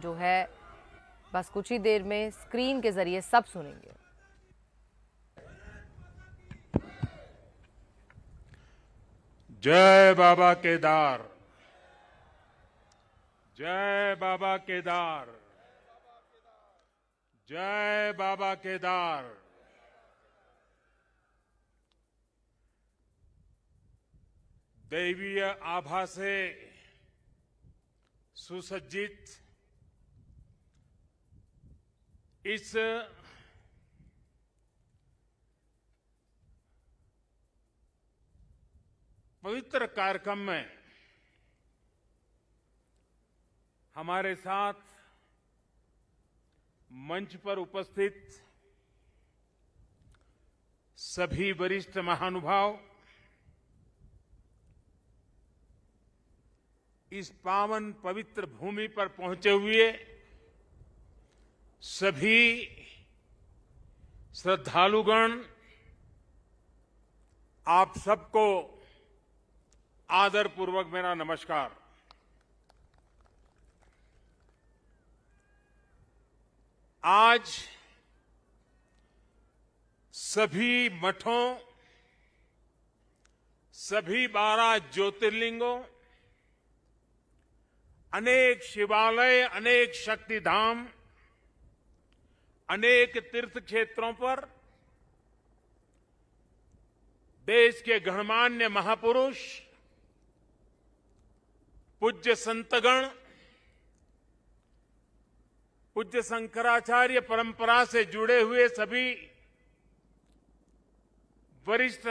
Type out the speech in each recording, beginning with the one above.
जो है बस कुछ ही देर में स्क्रीन के जरिए सब सुनेंगे। जय बाबा केदार, जय बाबा केदार, जय बाबा केदार। दैवीय आभा से सुसज्जित इस पवित्र कार्यक्रम में हमारे साथ मंच पर उपस्थित सभी वरिष्ठ महानुभाव, इस पावन पवित्र भूमि पर पहुंचे हुए सभी श्रद्धालुगण, आप सबको आदरपूर्वक मेरा नमस्कार। आज सभी मठों, सभी 12 ज्योतिर्लिंगों, अनेक शिवालय, अनेक शक्तिधाम, अनेक तीर्थ क्षेत्रों पर देश के गणमान्य महापुरुष, पूज्य संतगण, पूज्य शंकराचार्य परंपरा से जुड़े हुए सभी वरिष्ठ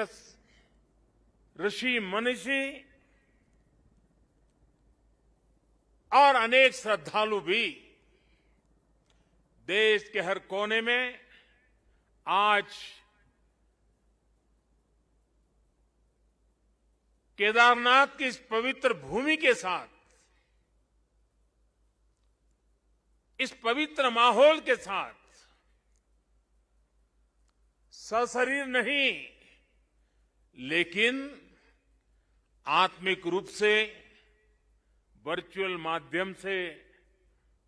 ऋषि मनीषी और अनेक श्रद्धालु भी देश के हर कोने में आज केदारनाथ की इस पवित्र भूमि के साथ, इस पवित्र माहौल के साथ सशरीर नहीं लेकिन आत्मिक रूप से वर्चुअल माध्यम से,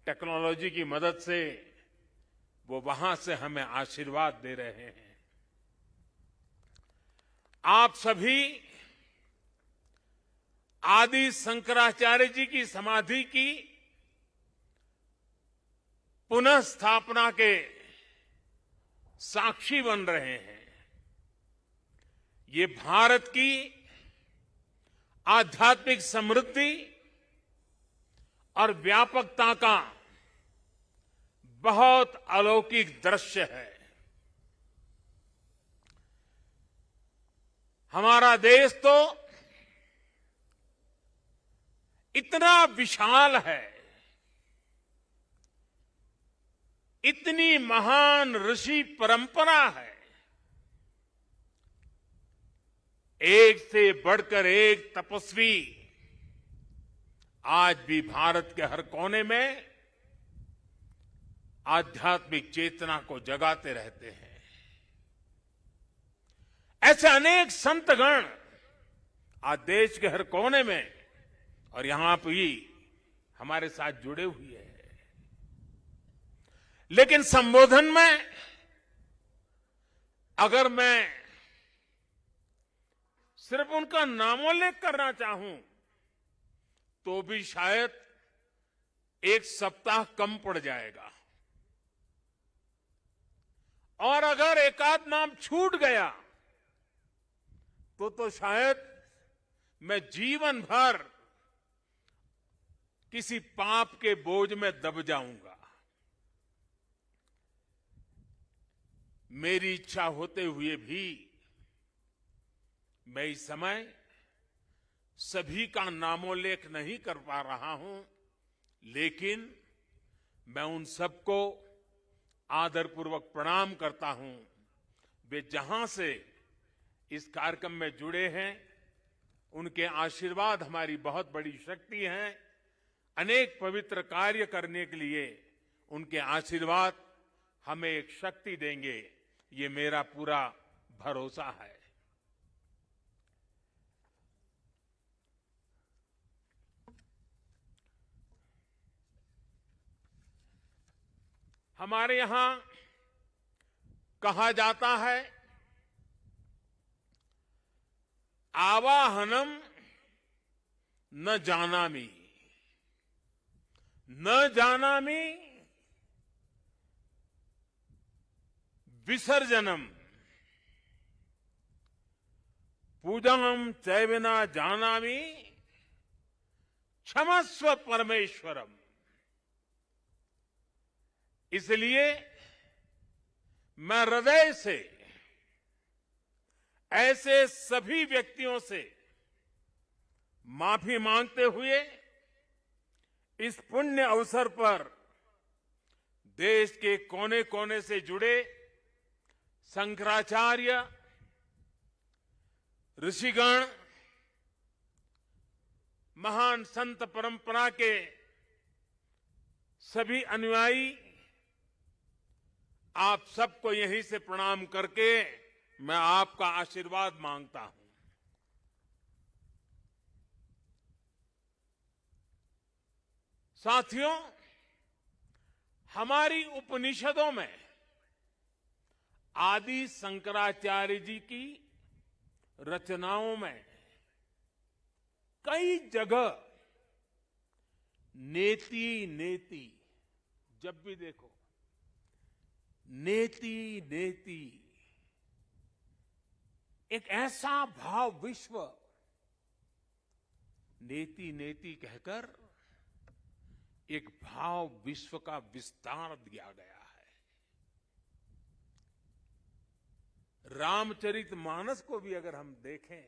टेक्नोलॉजी की मदद से वो वहां से हमें आशीर्वाद दे रहे हैं। आप सभी आदि शंकराचार्य जी की समाधि की पुनः स्थापना के साक्षी बन रहे हैं। ये भारत की आध्यात्मिक समृद्धि और व्यापकता का बहुत अलौकिक दृश्य है। हमारा देश तो इतना विशाल है, इतनी महान ऋषि परंपरा है, एक से बढ़कर एक तपस्वी आज भी भारत के हर कोने में आध्यात्मिक चेतना को जगाते रहते हैं। ऐसे अनेक संतगण आज देश के हर कोने में और यहां भी हमारे साथ जुड़े हुए हैं। लेकिन संबोधन में अगर मैं सिर्फ उनका नामोल्लेख करना चाहूं तो भी शायद एक सप्ताह कम पड़ जाएगा, और अगर एकाध नाम छूट गया तो शायद मैं जीवन भर किसी पाप के बोझ में दब जाऊंगा। मेरी इच्छा होते हुए भी मैं इस समय सभी का नामोल्लेख नहीं कर पा रहा हूं, लेकिन मैं उन सबको आदरपूर्वक प्रणाम करता हूं। वे जहां से इस कार्यक्रम में जुड़े हैं, उनके आशीर्वाद हमारी बहुत बड़ी शक्ति है। अनेक पवित्र कार्य करने के लिए उनके आशीर्वाद हमें एक शक्ति देंगे, ये मेरा पूरा भरोसा है। हमारे यहां कहा जाता है, आवाहनम न जानामि, न जानामि विसर्जनम, पूजनम चैव न जानामि क्षमस्व परमेश्वरम। इसलिए मैं हृदय से ऐसे सभी व्यक्तियों से माफी मांगते हुए इस पुण्य अवसर पर देश के कोने कोने से जुड़े शंकराचार्य, ऋषिगण, महान संत परंपरा के सभी अनुयायी, आप सबको यहीं से प्रणाम करके मैं आपका आशीर्वाद मांगता हूं। साथियों, हमारी उपनिषदों में आदि शंकराचार्य जी की रचनाओं में कई जगह नेति नेति, जब भी देखो नेति नेति, एक ऐसा भाव विश्व, नेति नेति कहकर एक भाव विश्व का विस्तार दिया गया है। रामचरितमानस को भी अगर हम देखें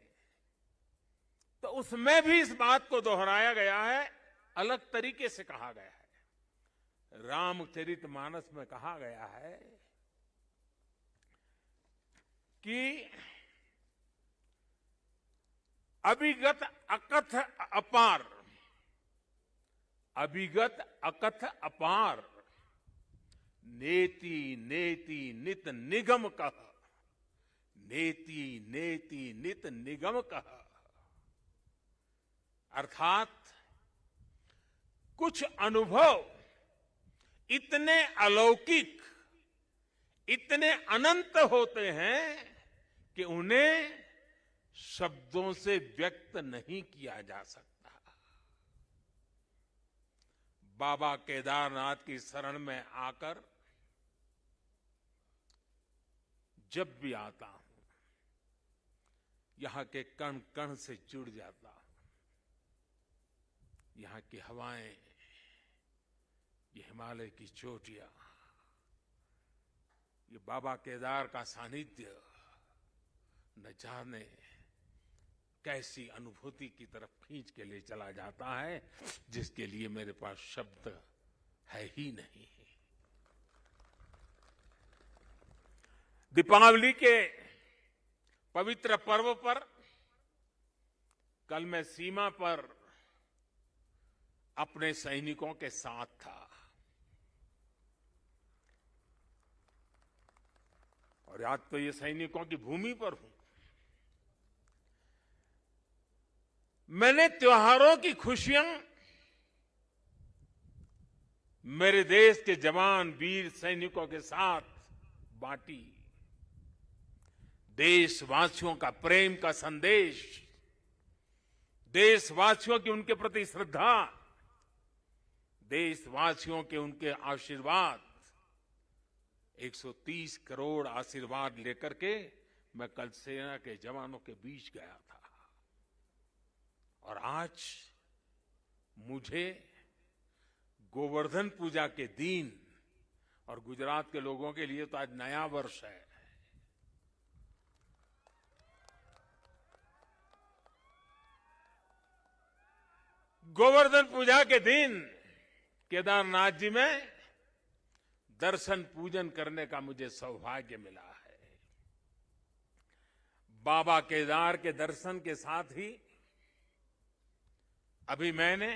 तो उसमें भी इस बात को दोहराया गया है, अलग तरीके से कहा गया है। रामचरितमानस में कहा गया है कि अभिगत अकथ अपार, अभिगत अकथ अपार, नेति नेति नित निगम कह, नेति नेति नित निगम कह। अर्थात कुछ अनुभव इतने अलौकिक, इतने अनंत होते हैं कि उन्हें शब्दों से व्यक्त नहीं किया जा सकता। बाबा केदारनाथ की शरण में आकर जब भी आता हूं, यहां के कण कण से जुड़ जाता हूं। यहां की हवाएं, ये हिमालय की चोटियां, ये बाबा केदार का सानिध्य न जाने कैसी अनुभूति की तरफ खींच के ले चला जाता है, जिसके लिए मेरे पास शब्द है ही नहीं। दीपावली के पवित्र पर्व पर कल मैं सीमा पर अपने सैनिकों के साथ था और आज तो ये सैनिकों की भूमि पर हूं। मैंने त्योहारों की खुशियां मेरे देश के जवान वीर सैनिकों के साथ बांटी। देशवासियों का प्रेम का संदेश, देशवासियों की उनके प्रति श्रद्धा, देशवासियों के उनके आशीर्वाद, 130 करोड़ आशीर्वाद लेकर के मैं कल सेना के जवानों के बीच गया था। और आज मुझे गोवर्धन पूजा के दिन, और गुजरात के लोगों के लिए तो आज नया वर्ष है, गोवर्धन पूजा के दिन केदारनाथ जी में दर्शन पूजन करने का मुझे सौभाग्य मिला है। बाबा केदार के दर्शन के साथ ही अभी मैंने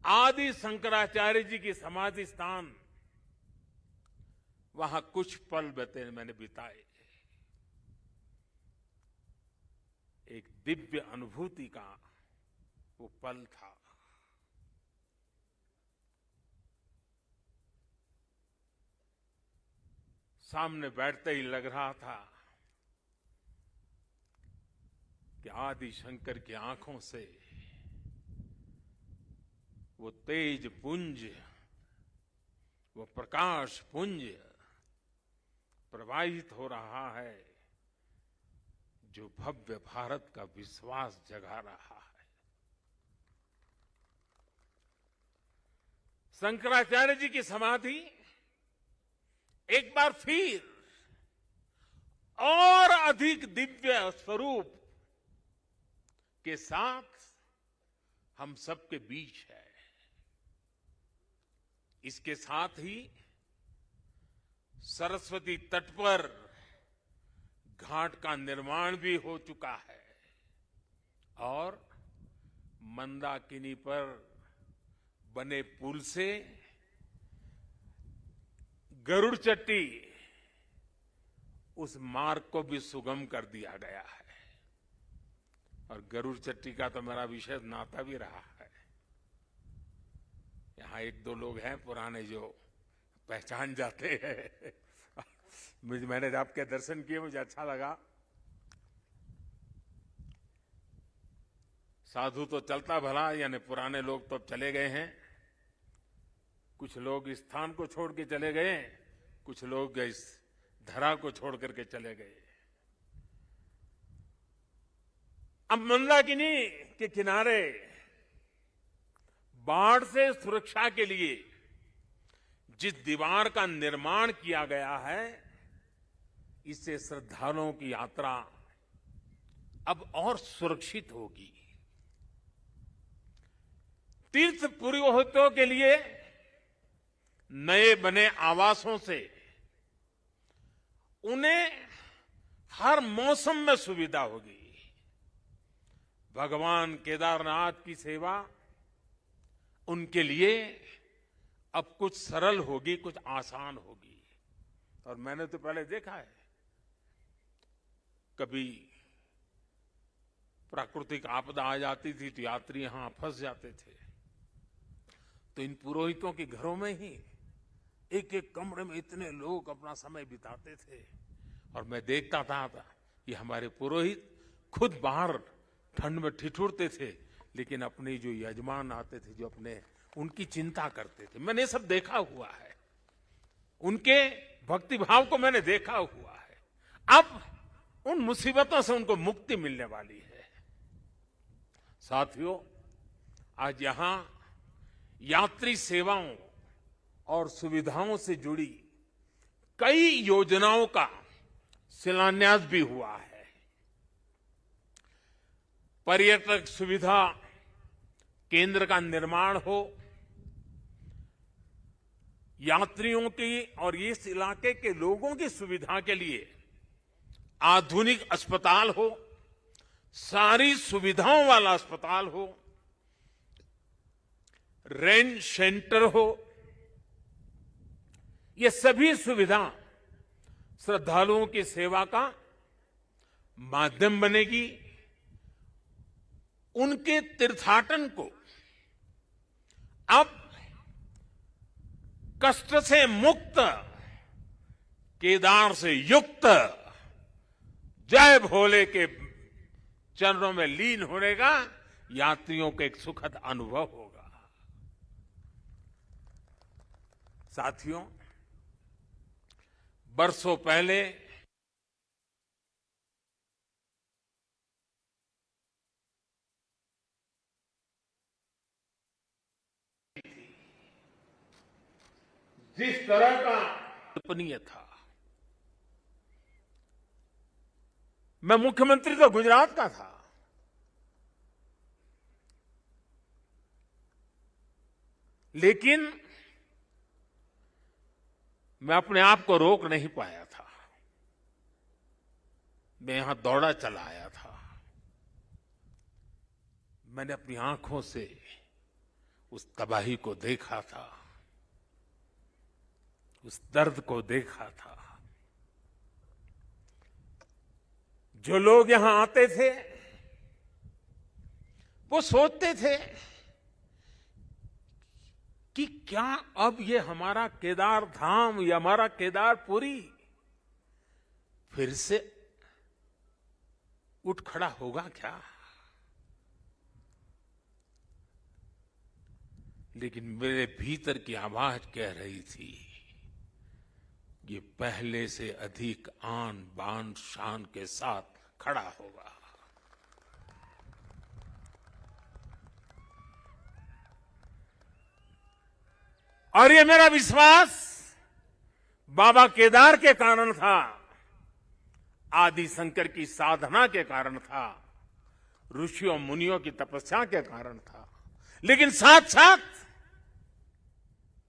आदि शंकराचार्य जी की समाधि स्थान, वहां कुछ पल मैंने बिताए। एक दिव्य अनुभूति का वो पल था। सामने बैठते ही लग रहा था कि आदि शंकर की आंखों से वो तेज पुंज, वो प्रकाश पुंज प्रवाहित हो रहा है जो भव्य भारत का विश्वास जगा रहा है। शंकराचार्य जी की समाधि एक बार फिर और अधिक दिव्य स्वरूप के साथ हम सबके बीच है। इसके साथ ही सरस्वती तट पर घाट का निर्माण भी हो चुका है और मंदाकिनी पर बने पुल से गरुड़ चट्टी उस मार्ग को भी सुगम कर दिया गया है। और गरुड़ चट्टी का तो मेरा विशेष नाता भी रहा है। यहाँ एक दो लोग हैं पुराने जो पहचान जाते हैं। मैंने आपके दर्शन किए, मुझे अच्छा लगा। साधु तो चलता भला, यानी पुराने लोग तो अब चले गए हैं। कुछ लोग इस स्थान को छोड़ के चले गए, कुछ लोग इस धरा को छोड़ करके चले गए। अब मंदाकिनी के किनारे बाढ़ से सुरक्षा के लिए जिस दीवार का निर्माण किया गया है, इससे श्रद्धालुओं की यात्रा अब और सुरक्षित होगी। तीर्थ पुरोहितों के लिए नए बने आवासों से उन्हें हर मौसम में सुविधा होगी। भगवान केदारनाथ की सेवा उनके लिए अब कुछ सरल होगी, कुछ आसान होगी। और मैंने तो पहले देखा है, कभी प्राकृतिक आपदा आ जाती थी तो यात्री यहां फंस जाते थे, तो इन पुरोहितों के घरों में ही एक एक कमरे में इतने लोग अपना समय बिताते थे। और मैं देखता था कि हमारे पुरोहित खुद बाहर ठंड में ठिठुरते थे, लेकिन अपने जो यजमान आते थे, जो अपने उनकी चिंता करते थे। मैंने सब देखा हुआ है, उनके भक्तिभाव को मैंने देखा हुआ है। अब उन मुसीबतों से उनको मुक्ति मिलने वाली है। साथियों, आज यहां यात्री सेवाओं और सुविधाओं से जुड़ी कई योजनाओं का शिलान्यास भी हुआ है। पर्यटक सुविधा केंद्र का निर्माण हो, यात्रियों की और इस इलाके के लोगों की सुविधा के लिए आधुनिक अस्पताल हो, सारी सुविधाओं वाला अस्पताल हो, रेन सेंटर हो, ये सभी सुविधा श्रद्धालुओं की सेवा का माध्यम बनेगी। उनके तीर्थाटन को अब कष्ट से मुक्त, केदार से युक्त, जय भोले के चरणों में लीन होने का यात्रियों को एक सुखद अनुभव होगा। साथियों, बरसों पहले जिस तरह का कल्पनीय था, मैं मुख्यमंत्री तो गुजरात का था, लेकिन मैं अपने आप को रोक नहीं पाया था। मैं यहां दौड़ा चला आया था। मैंने अपनी आंखों से उस तबाही को देखा था, उस दर्द को देखा था। जो लोग यहां आते थे वो सोचते थे कि क्या अब ये हमारा केदार धाम या हमारा केदारपुरी फिर से उठ खड़ा होगा क्या? लेकिन मेरे भीतर की आवाज कह रही थी, ये पहले से अधिक आन बान शान के साथ खड़ा होगा। और ये मेरा विश्वास बाबा केदार के कारण था, आदि शंकर की साधना के कारण था, ऋषियों मुनियों की तपस्या के कारण था, लेकिन साथ साथ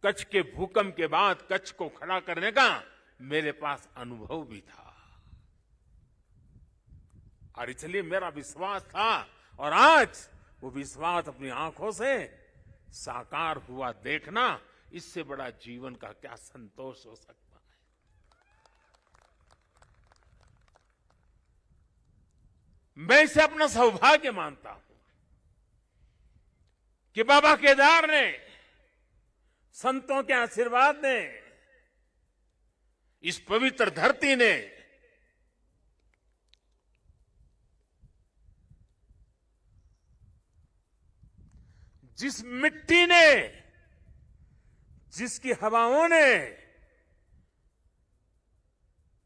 कच्छ के भूकंप के बाद कच्छ को खड़ा करने का मेरे पास अनुभव भी था। और इसलिए मेरा विश्वास था, और आज वो विश्वास अपनी आंखों से साकार हुआ देखना, इससे बड़ा जीवन का क्या संतोष हो सकता है। मैं इसे अपना सौभाग्य मानता हूं कि बाबा केदार ने, संतों के आशीर्वाद ने, इस पवित्र धरती ने जिस मिट्टी ने, जिसकी हवाओं ने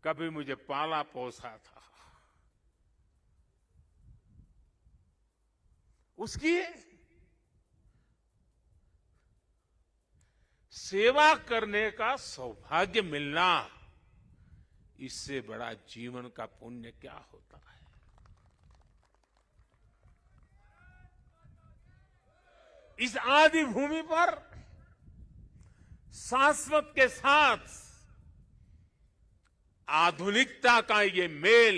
कभी मुझे पाला पोसा था, उसकी सेवा करने का सौभाग्य मिलना, इससे बड़ा जीवन का पुण्य क्या होता है। इस आदि भूमि पर शाश्वत के साथ आधुनिकता का ये मेल,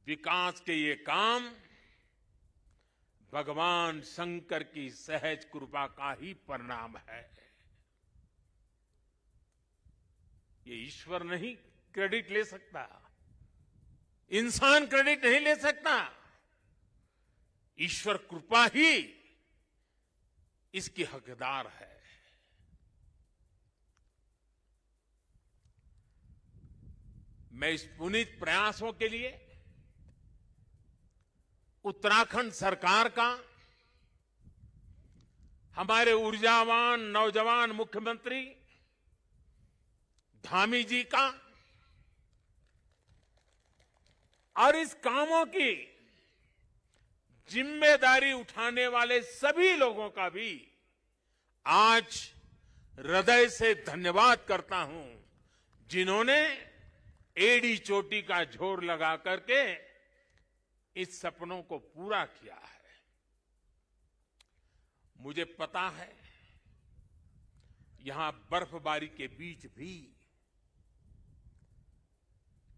विकास के ये काम भगवान शंकर की सहज कृपा का ही परिणाम है। ये ईश्वर नहीं क्रेडिट ले सकता, इंसान क्रेडिट नहीं ले सकता, ईश्वर कृपा ही इसकी हकदार है। मैं इस पुनीत प्रयासों के लिए उत्तराखंड सरकार का, हमारे ऊर्जावान नौजवान मुख्यमंत्री धामी जी का, और इस कामों की जिम्मेदारी उठाने वाले सभी लोगों का भी आज हृदय से धन्यवाद करता हूं, जिन्होंने एड़ी चोटी का जोर लगा करके इस सपनों को पूरा किया है। मुझे पता है यहां बर्फबारी के बीच भी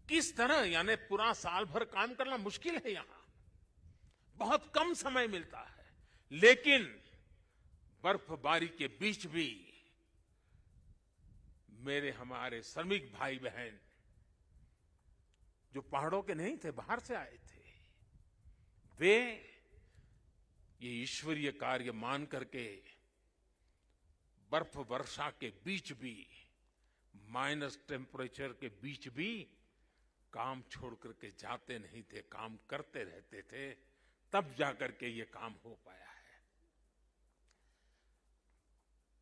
किस तरह, यानी पूरा साल भर काम करना मुश्किल है, यहां बहुत कम समय मिलता है, लेकिन बर्फबारी के बीच भी मेरे हमारे श्रमिक भाई बहन जो पहाड़ों के नहीं थे, बाहर से आए थे, वे ये ईश्वरीय कार्य मान करके बर्फ वर्षा के बीच भी, माइनस टेम्परेचर के बीच भी काम छोड़ करके जाते नहीं थे, काम करते रहते थे, तब जाकर के ये काम हो पाया है।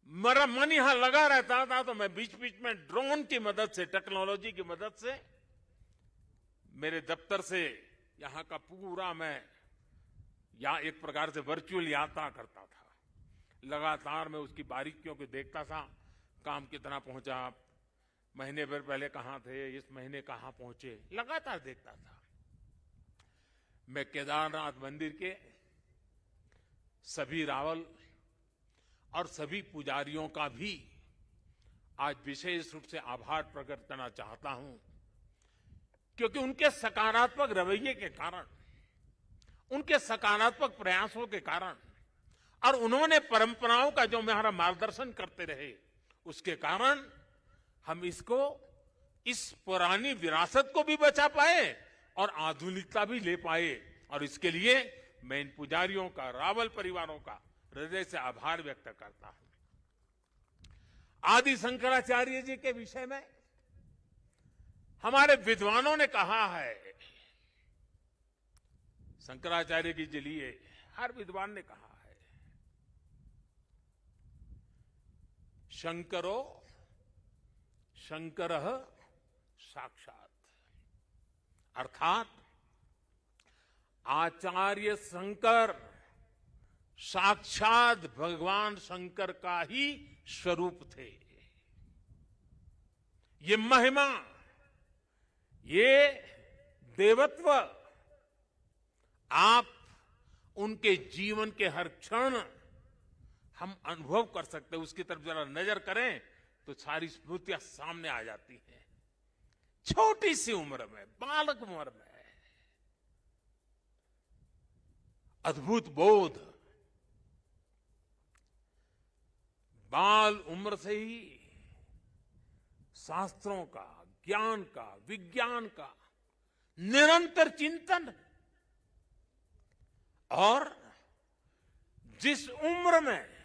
मेरा मन यहां लगा रहता था, तो मैं बीच बीच में ड्रोन की मदद से, टेक्नोलॉजी की मदद से, मेरे दफ्तर से यहां का पूरा मैं या एक प्रकार से वर्चुअल यात्रा करता था। लगातार मैं उसकी बारीकियों को देखता था, काम कितना पहुंचा, महीने भर पहले कहां थे, इस महीने कहां पहुंचे, लगातार देखता था। मैं केदारनाथ मंदिर के सभी रावल और सभी पुजारियों का भी आज विशेष रूप से आभार प्रकट करना चाहता हूं, क्योंकि उनके सकारात्मक रवैये के कारण, उनके सकारात्मक प्रयासों के कारण, और उन्होंने परंपराओं का जो हमारा मार्गदर्शन करते रहे, उसके कारण हम इसको, इस पुरानी विरासत को भी बचा पाए और आधुनिकता भी ले पाए। और इसके लिए मैं इन पुजारियों का, रावल परिवारों का हृदय से आभार व्यक्त करता हूं। आदि शंकराचार्य जी के विषय में हमारे विद्वानों ने कहा है, शंकराचार्य जी के लिए हर विद्वान ने कहा है, शंकरो शंकरः साक्षात, अर्थात आचार्य शंकर साक्षात भगवान शंकर का ही स्वरूप थे। ये महिमा, ये देवत्व आप उनके जीवन के हर क्षण हम अनुभव कर सकते हैं। उसकी तरफ जरा नजर करें तो सारी स्मृतियां सामने आ जाती हैं। छोटी सी उम्र में, बालक उम्र में अद्भुत बोध, बाल उम्र से ही शास्त्रों का, ज्ञान का, विज्ञान का निरंतर चिंतन, और जिस उम्र में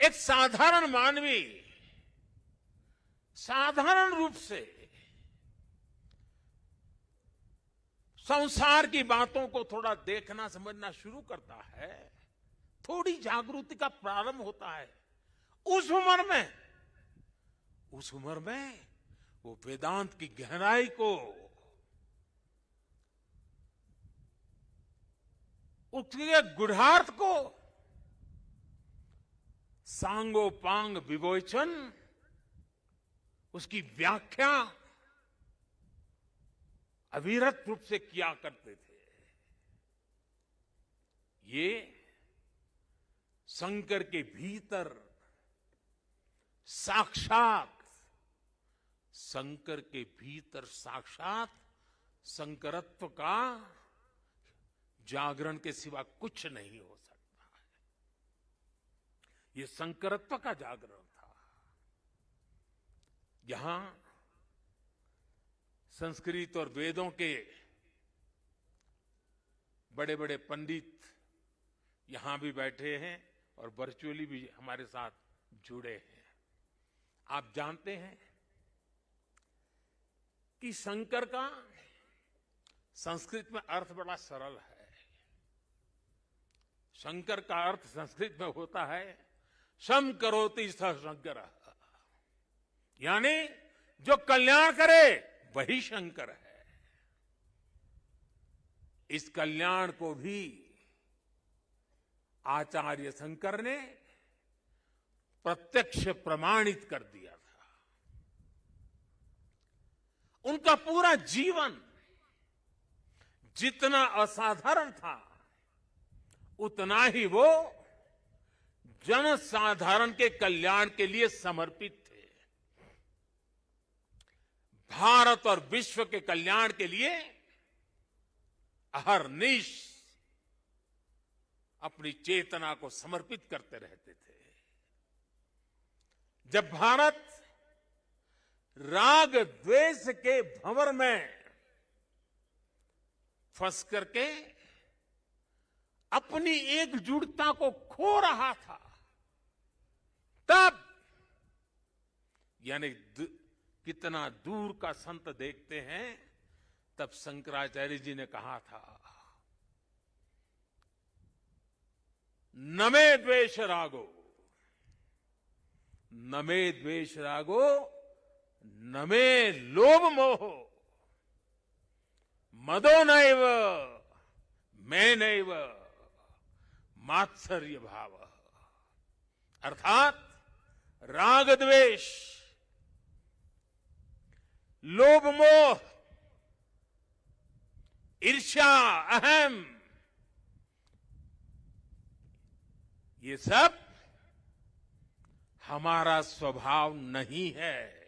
एक साधारण मानवी साधारण रूप से संसार की बातों को थोड़ा देखना समझना शुरू करता है, थोड़ी जागृति का प्रारंभ होता है, उस उम्र में वो वेदांत की गहराई को, उसके गुढ़ार्थ को सांगोपांग विवेचन, उसकी व्याख्या अविरत रूप से किया करते थे। ये शंकर के भीतर साक्षात शंकरत्व का जागरण के सिवा कुछ नहीं हो सकता है। ये शंकरत्व का जागरण था। यहां संस्कृत और वेदों के बड़े बड़े पंडित यहां भी बैठे हैं और वर्चुअली भी हमारे साथ जुड़े हैं। आप जानते हैं कि शंकर का संस्कृत में अर्थ बड़ा सरल है। शंकर का अर्थ संस्कृत में होता है शम करोति स शंकर, यानी जो कल्याण करे वही शंकर है। इस कल्याण को भी आचार्य शंकर ने प्रत्यक्ष प्रमाणित कर दिया था। उनका पूरा जीवन जितना असाधारण था, उतना ही वो जनसाधारण के कल्याण के लिए समर्पित थे। भारत और विश्व के कल्याण के लिए अहरनिश अपनी चेतना को समर्पित करते रहते थे। जब भारत राग द्वेष के भंवर में फंस करके अपनी एकजुटता को खो रहा था, तब यानी कितना दूर का संत देखते हैं, तब शंकराचार्य जी ने कहा था, न मे द्वेष रागो, न मे द्वेष रागो, न मे लोभ मोहो, मदो नैव मैं नैव मात्सर्य भाव। अर्थात राग द्वेष, लोभ मोह, ईर्ष्या, अहम, ये सब हमारा स्वभाव नहीं है।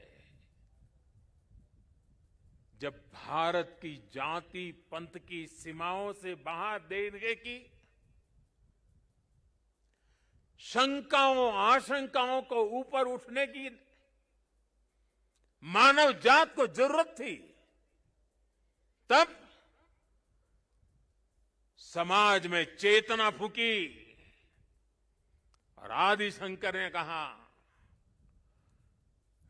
जब भारत की जाति पंथ की सीमाओं से बाहर देखने की शंकाओं आशंकाओं को ऊपर उठने की मानव जात को जरूरत थी, तब समाज में चेतना फूकी और आदि शंकर ने कहा,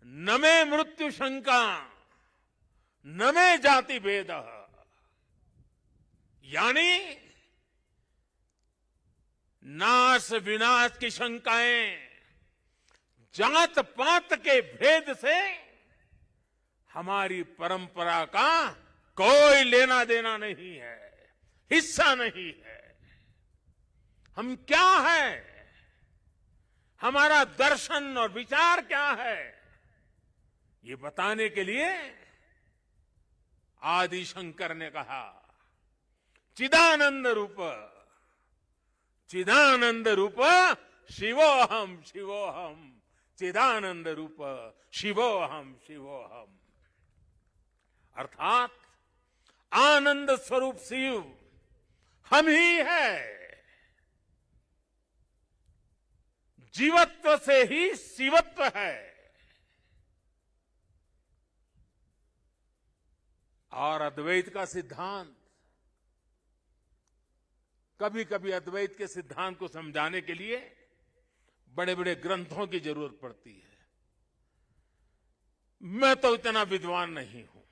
न मे मृत्यु शंका न मे जाति भेद, यानी नाश विनाश की शंकाएं जात पात के भेद से हमारी परंपरा का कोई लेना देना नहीं है, हिस्सा नहीं है। हम क्या है, हमारा दर्शन और विचार क्या है, ये बताने के लिए आदि शंकर ने कहा चिदानंद रूप, चिदानंद रूप शिवोहम शिवोहम, चिदानंद रूप शिवोहम शिवोहम। अर्थात आनंद स्वरूप शिव हम ही है। जीवत्व से ही शिवत्व है। और अद्वैत का सिद्धांत, कभी कभी अद्वैत के सिद्धांत को समझाने के लिए बड़े बड़े ग्रंथों की जरूरत पड़ती है। मैं तो इतना विद्वान नहीं हूं,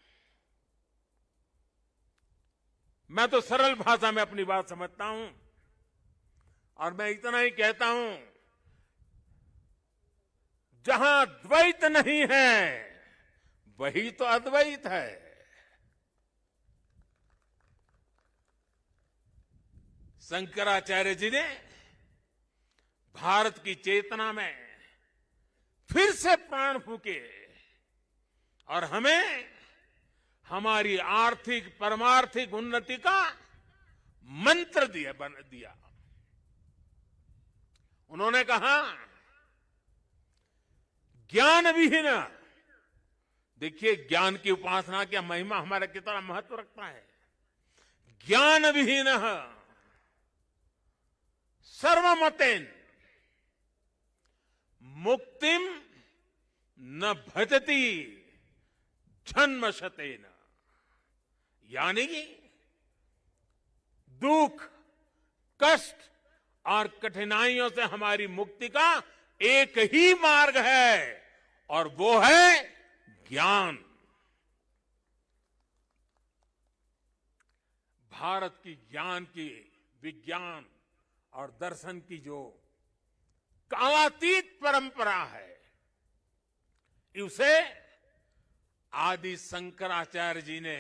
मैं तो सरल भाषा में अपनी बात समझता हूं और मैं इतना ही कहता हूं, जहां द्वैत नहीं है वही तो अद्वैत है। शंकराचार्य जी ने भारत की चेतना में फिर से प्राण फूके और हमें हमारी आर्थिक परमार्थिक उन्नति का मंत्र दिया। उन्होंने कहा ज्ञान विहीन, देखिए ज्ञान की उपासना की महिमा हमारा कितना महत्व रखता है। ज्ञान विहीन सर्वमतेन मुक्तिम न भजति जन्मशतेन, यानी दुख कष्ट और कठिनाइयों से हमारी मुक्ति का एक ही मार्ग है और वो है ज्ञान। भारत की ज्ञान की, विज्ञान और दर्शन की जो कालातीत परंपरा है, उसे आदि शंकराचार्य जी ने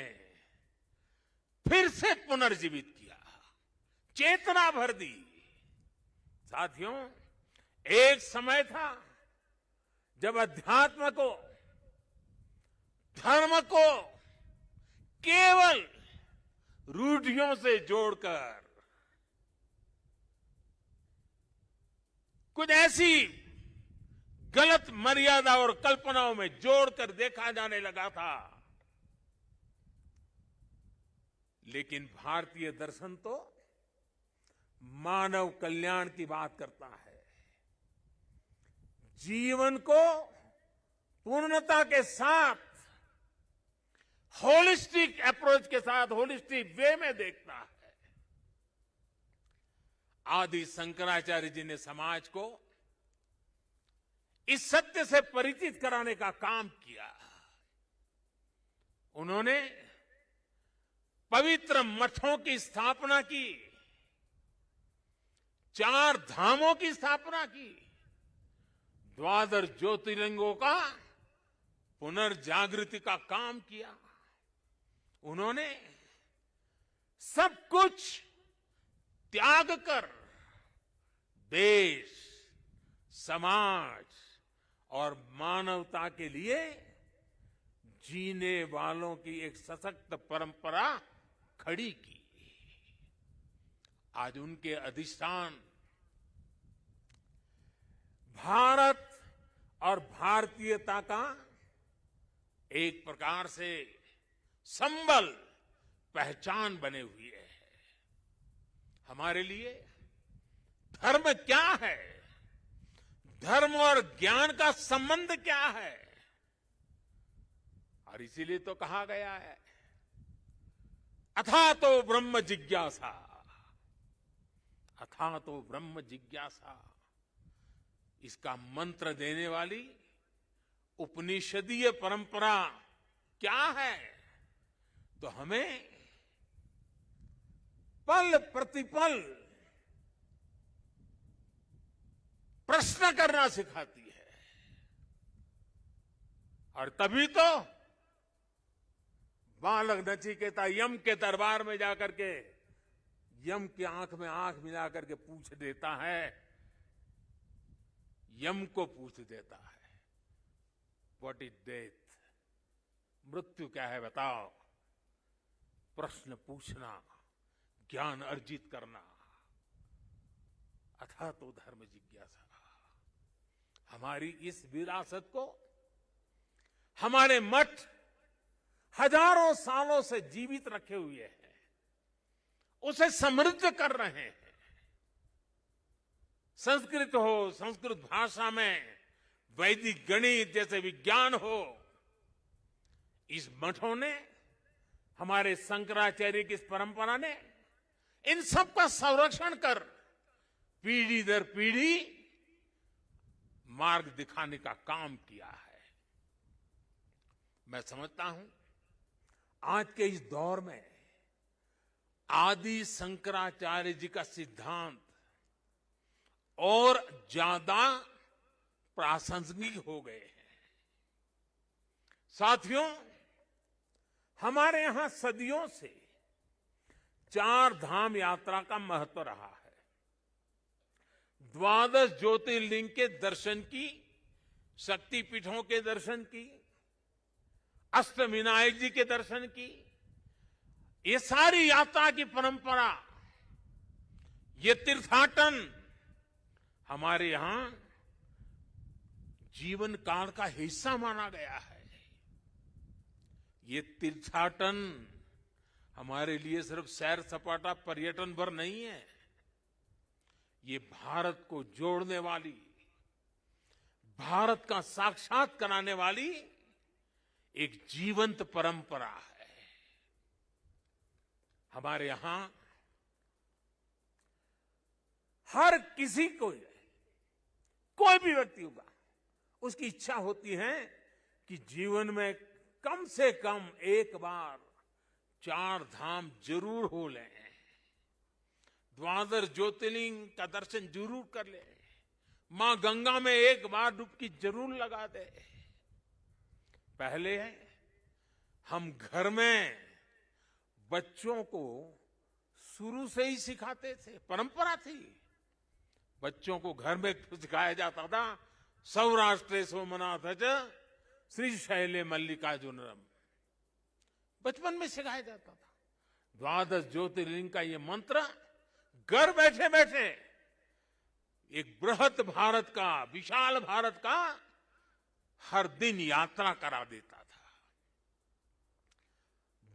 फिर से पुनर्जीवित किया, चेतना भर दी। साथियों, एक समय था जब अध्यात्म को, धर्म को केवल रूढ़ियों से जोड़कर कुछ ऐसी गलत मर्यादा और कल्पनाओं में जोड़कर देखा जाने लगा था। लेकिन भारतीय दर्शन तो मानव कल्याण की बात करता है, जीवन को पूर्णता के साथ, होलिस्टिक अप्रोच के साथ, होलिस्टिक वे में देखता है। आदि शंकराचार्य जी ने समाज को इस सत्य से परिचित कराने का काम किया। उन्होंने पवित्र मठों की स्थापना की, 4 धामों की स्थापना की, 12 ज्योतिर्लिंगों का पुनर्जागृति का काम किया। उन्होंने सब कुछ त्याग कर देश, समाज और मानवता के लिए जीने वालों की एक सशक्त परंपरा खड़ी की। आज उनके अधिष्ठान भारत और भारतीयता का एक प्रकार से संबल, पहचान बने हुए है। हमारे लिए धर्म क्या है, धर्म और ज्ञान का संबंध क्या है, और इसीलिए तो कहा गया है अथा तो ब्रह्म जिज्ञासा, अथा तो ब्रह्म जिज्ञासा। इसका मंत्र देने वाली उपनिषदीय परंपरा क्या है? तो हमें पल प्रतिपल प्रश्न करना सिखाती है। और तभी तो बालक नचिकेता यम के दरबार में जाकर के यम की आंख में आंख मिला करके पूछ देता है, यम को पूछ देता है, व्हाट इज डेथ? मृत्यु क्या है बताओ। प्रश्न पूछना, ज्ञान अर्जित करना, अथा तो धर्म जिज्ञासा। हमारी इस विरासत को हमारे मठ हजारों सालों से जीवित रखे हुए हैं, उसे समृद्ध कर रहे हैं। संस्कृत हो, संस्कृत भाषा में वैदिक गणित जैसे विज्ञान हो, इस मठों ने, हमारे शंकराचार्य की इस परंपरा ने इन सब का संरक्षण कर पीढ़ी दर पीढ़ी मार्ग दिखाने का काम किया है। मैं समझता हूं आज के इस दौर में आदि शंकराचार्य जी का सिद्धांत और ज्यादा प्रासंगिक हो गए हैं। साथियों, हमारे यहां सदियों से 4 धाम यात्रा का महत्व रहा है। 12 ज्योतिर्लिंग के दर्शन की, शक्तिपीठों के दर्शन की, अष्टविनायक जी के दर्शन की, ये सारी यात्रा की परंपरा, ये तीर्थाटन हमारे यहां जीवन काल का हिस्सा माना गया है। ये तीर्थाटन हमारे लिए सिर्फ सैर सपाटा पर्यटन भर नहीं है, ये भारत को जोड़ने वाली, भारत का साक्षात कराने वाली एक जीवंत परंपरा है। हमारे यहां हर किसी को, कोई भी व्यक्ति होगा, उसकी इच्छा होती है कि जीवन में कम से कम एक बार 4 धाम जरूर हो लें, 12 ज्योतिर्लिंग का दर्शन जरूर कर ले, मां गंगा में एक बार डुबकी जरूर लगा दे। पहले हम घर में बच्चों को शुरू से ही सिखाते थे, परंपरा थी। बच्चों को घर में सिखाया जाता था, सौराष्ट्रे सोमनाथ श्रीशैले मल्लिकार्जुनम, बचपन में सिखाया जाता था। 12 ज्योतिर्लिंग का ये मंत्र घर बैठे बैठे एक बृहत भारत का, विशाल भारत का हर दिन यात्रा करा देता था।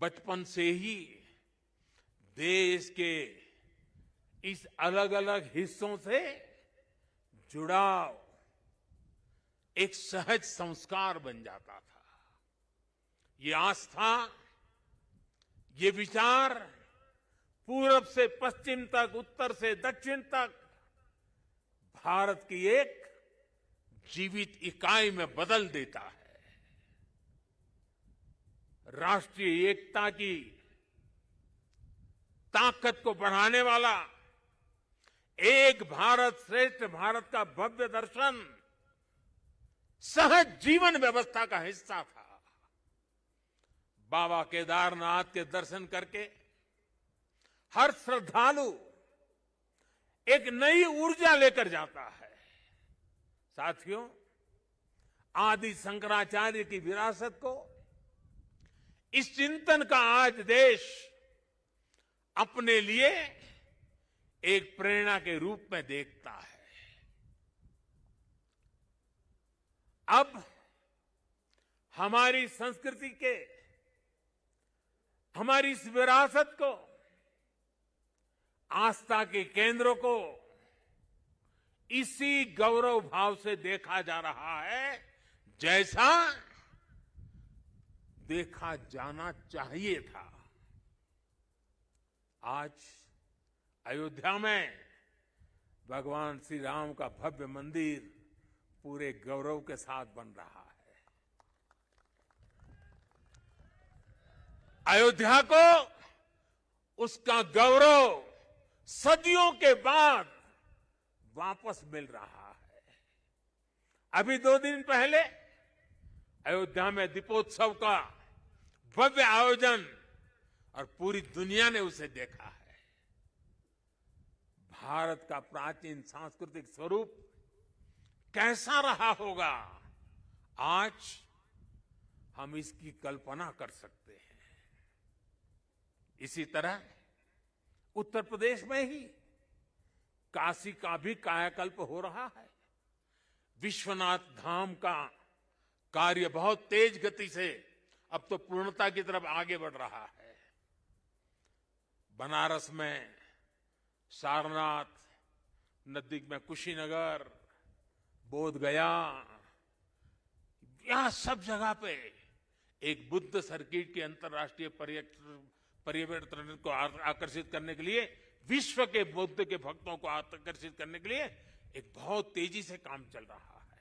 बचपन से ही देश के इस अलग अलग हिस्सों से जुड़ाव एक सहज संस्कार बन जाता था। ये आस्था, ये विचार पूरब से पश्चिम तक, उत्तर से दक्षिण तक भारत की एक जीवित इकाई में बदल देता है। राष्ट्रीय एकता की ताकत को बढ़ाने वाला एक भारत श्रेष्ठ भारत का भव्य दर्शन सहज जीवन व्यवस्था का हिस्सा था। बाबा केदारनाथ के दर्शन करके हर श्रद्धालु एक नई ऊर्जा लेकर जाता है। साथियों, आदि शंकराचार्य की विरासत को, इस चिंतन का आज देश अपने लिए एक प्रेरणा के रूप में देखता है। अब हमारी संस्कृति के, हमारी इस विरासत को, आस्था के केंद्रों को इसी गौरव भाव से देखा जा रहा है जैसा देखा जाना चाहिए था। आज अयोध्या में भगवान श्री राम का भव्य मंदिर पूरे गौरव के साथ बन रहा है। अयोध्या को उसका गौरव सदियों के बाद वापस मिल रहा है। अभी 2 दिन पहले अयोध्या में दीपोत्सव का भव्य आयोजन और पूरी दुनिया ने उसे देखा है। भारत का प्राचीन सांस्कृतिक स्वरूप कैसा रहा होगा, आज हम इसकी कल्पना कर सकते हैं। इसी तरह उत्तर प्रदेश में ही काशी का भी कायाकल्प हो रहा है। विश्वनाथ धाम का कार्य बहुत तेज गति से अब तो पूर्णता की तरफ आगे बढ़ रहा है। बनारस में सारनाथ, नजदीक में कुशीनगर, बोधगया, यहां सब जगह पे एक बुद्ध सर्किट के अंतर्राष्ट्रीय पर्यटन को आकर्षित करने के लिए, विश्व के बुद्ध के भक्तों को आकर्षित करने के लिए एक बहुत तेजी से काम चल रहा है।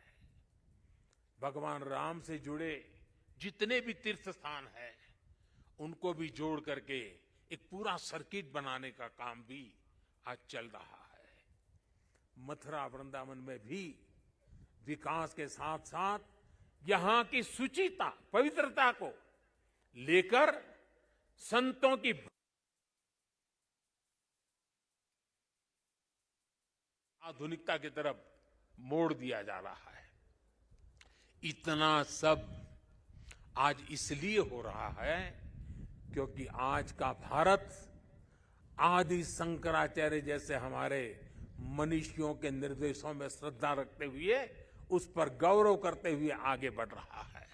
भगवान राम से जुड़े जितने भी तीर्थ स्थान हैं, उनको भी जोड़ करके एक पूरा सर्किट बनाने का काम भी आज चल रहा है। मथुरा वृंदावन में भी विकास के साथ साथ यहां की शुचिता, पवित्रता को लेकर संतों की आधुनिकता की तरफ मोड़ दिया जा रहा है। इतना सब आज इसलिए हो रहा है क्योंकि आज का भारत आदि शंकराचार्य जैसे हमारे मनीषियों के निर्देशों में श्रद्धा रखते हुए, उस पर गौरव करते हुए आगे बढ़ रहा है।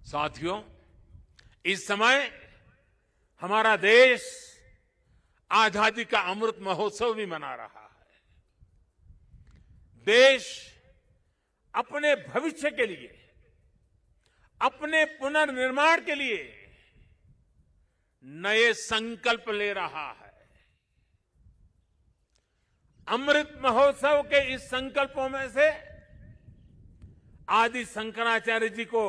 साथियों, इस समय हमारा देश आजादी का अमृत महोत्सव भी मना रहा है। देश अपने भविष्य के लिए, अपने पुनर्निर्माण के लिए नए संकल्प ले रहा है। अमृत महोत्सव के इस संकल्पों में से आदि शंकराचार्य जी को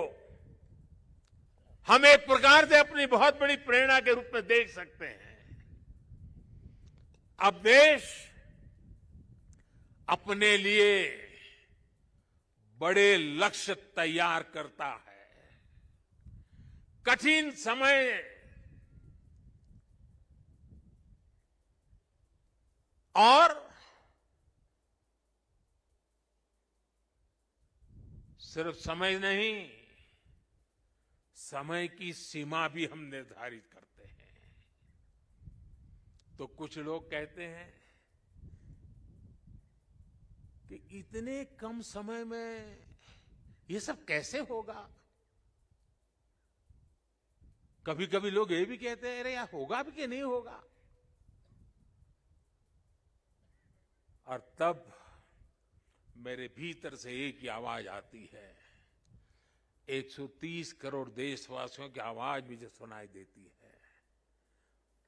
हम एक प्रकार से अपनी बहुत बड़ी प्रेरणा के रूप में देख सकते हैं। अब देश अपने लिए बड़े लक्ष्य तैयार करता है। कठिन समय और सिर्फ समय नहीं, समय की सीमा भी हम निर्धारित करते हैं। तो कुछ लोग कहते हैं कि इतने कम समय में ये सब कैसे होगा। कभी कभी लोग ये भी कहते हैं, अरे यार होगा भी कि नहीं होगा। और तब मेरे भीतर से एक ही आवाज आती है, 130 करोड़ देशवासियों की आवाज मुझे सुनाई देती है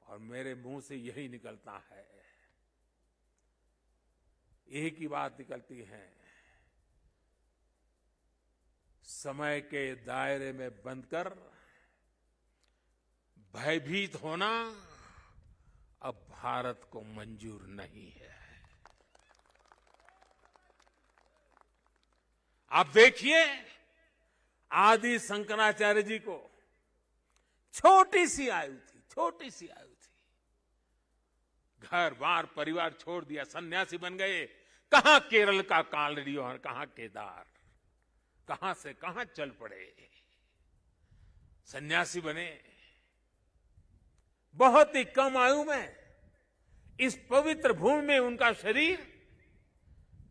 और मेरे मुंह से यही निकलता है, एक ही बात निकलती है, समय के दायरे में बंधकर भयभीत होना अब भारत को मंजूर नहीं है। आप देखिए, आदि शंकराचार्य जी को छोटी सी आयु थी, घर बार परिवार छोड़ दिया, सन्यासी बन गए। कहां केरल का कालड़ी और कहां केदार, कहां से कहां चल पड़े, सन्यासी बने। बहुत ही कम आयु में इस पवित्र भूमि में उनका शरीर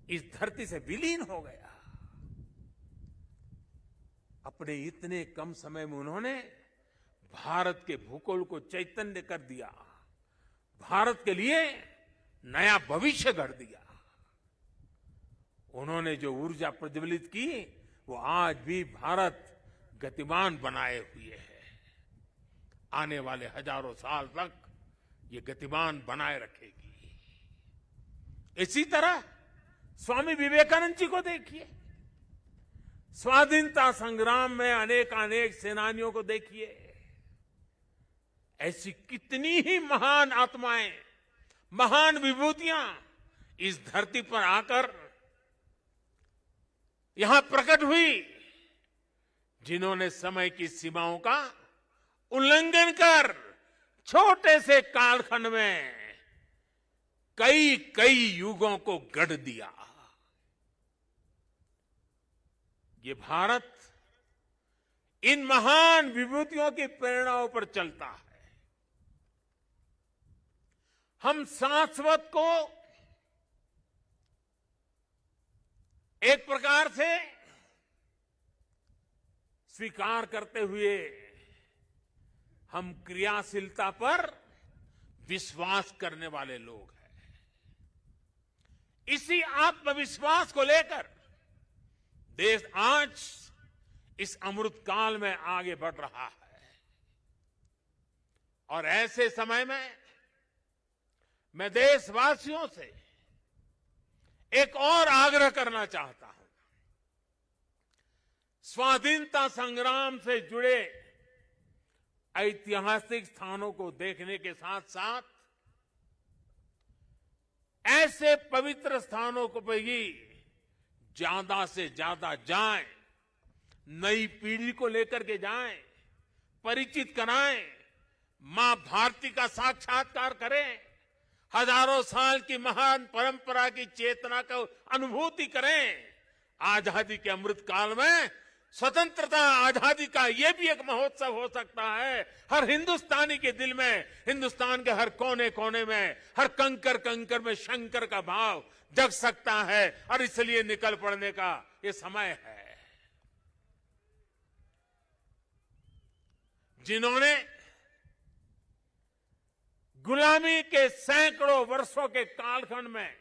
इस धरती से विलीन हो गया। अपने इतने कम समय में उन्होंने भारत के भूगोल को चैतन्य कर दिया, भारत के लिए नया भविष्य गढ़ दिया। उन्होंने जो ऊर्जा प्रज्वलित की, वो आज भी भारत गतिमान बनाए हुए है। आने वाले हजारों साल तक ये गतिमान बनाए रखेगी। इसी तरह स्वामी विवेकानंद जी को देखिए, स्वाधीनता संग्राम में अनेक अनेक सेनानियों को देखिए। ऐसी कितनी ही महान आत्माएं, महान विभूतियां इस धरती पर आकर यहां प्रकट हुई, जिन्होंने समय की सीमाओं का उल्लंघन कर छोटे से कालखंड में कई कई युगों को गढ़ दिया। ये भारत इन महान विभूतियों की प्रेरणाओं पर चलता है। हम शाश्वत को एक प्रकार से स्वीकार करते हुए हम क्रियाशीलता पर विश्वास करने वाले लोग हैं। इसी आत्मविश्वास को लेकर देश आज इस अमृत काल में आगे बढ़ रहा है। और ऐसे समय में मैं देशवासियों से एक और आग्रह करना चाहता हूं। स्वाधीनता संग्राम से जुड़े ऐतिहासिक स्थानों को देखने के साथ साथ ऐसे पवित्र स्थानों को भी ज्यादा से ज्यादा जाएं, नई पीढ़ी को लेकर के जाएं, परिचित कराएं, मां भारती का साक्षात्कार करें, हजारों साल की महान परंपरा की चेतना को अनुभूति करें। आजादी के अमृत काल में स्वतंत्रता आजादी का ये भी एक महोत्सव हो सकता है। हर हिंदुस्तानी के दिल में, हिंदुस्तान के हर कोने कोने में, हर कंकर कंकर में शंकर का भाव जग सकता है। और इसलिए निकल पड़ने का ये समय है। जिन्होंने गुलामी के सैकड़ों वर्षों के कालखंड में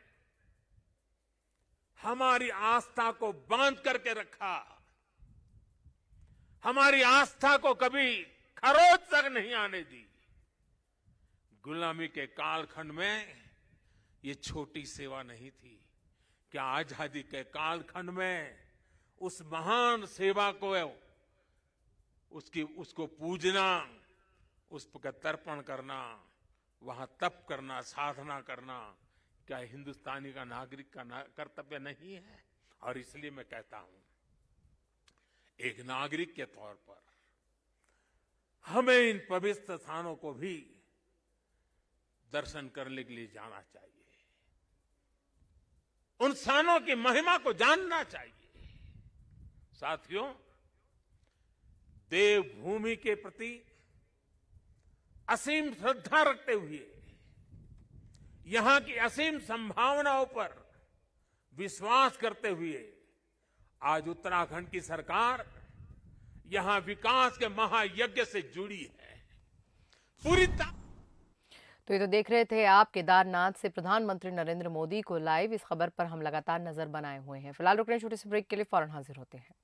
हमारी आस्था को बांध करके रखा, हमारी आस्था को कभी खरोच तक नहीं आने दी। गुलामी के कालखंड में ये छोटी सेवा नहीं थी। क्या आजादी के कालखंड में उस महान सेवा को, उसको पूजना, उस पर तर्पण करना, वहां तप करना, साधना करना, क्या हिंदुस्तानी का नागरिक का कर्तव्य नहीं है? और इसलिए मैं कहता हूं, एक नागरिक के तौर पर हमें इन पवित्र स्थानों को भी दर्शन करने के लिए जाना चाहिए। उन स्थानों की महिमा को जानना चाहिए। साथियों, देवभूमि के प्रति असीम श्रद्धा रखते हुए, यहां की असीम संभावनाओं पर विश्वास करते हुए आज उत्तराखंड की सरकार यहां विकास के महायज्ञ से जुड़ी है। तो ये तो देख रहे थे आप केदारनाथ से प्रधानमंत्री नरेंद्र मोदी को लाइव। इस खबर पर हम लगातार नजर बनाए हुए हैं। फिलहाल रुक रहे हैं छोटे से ब्रेक के लिए, फौरन हाजिर होते हैं।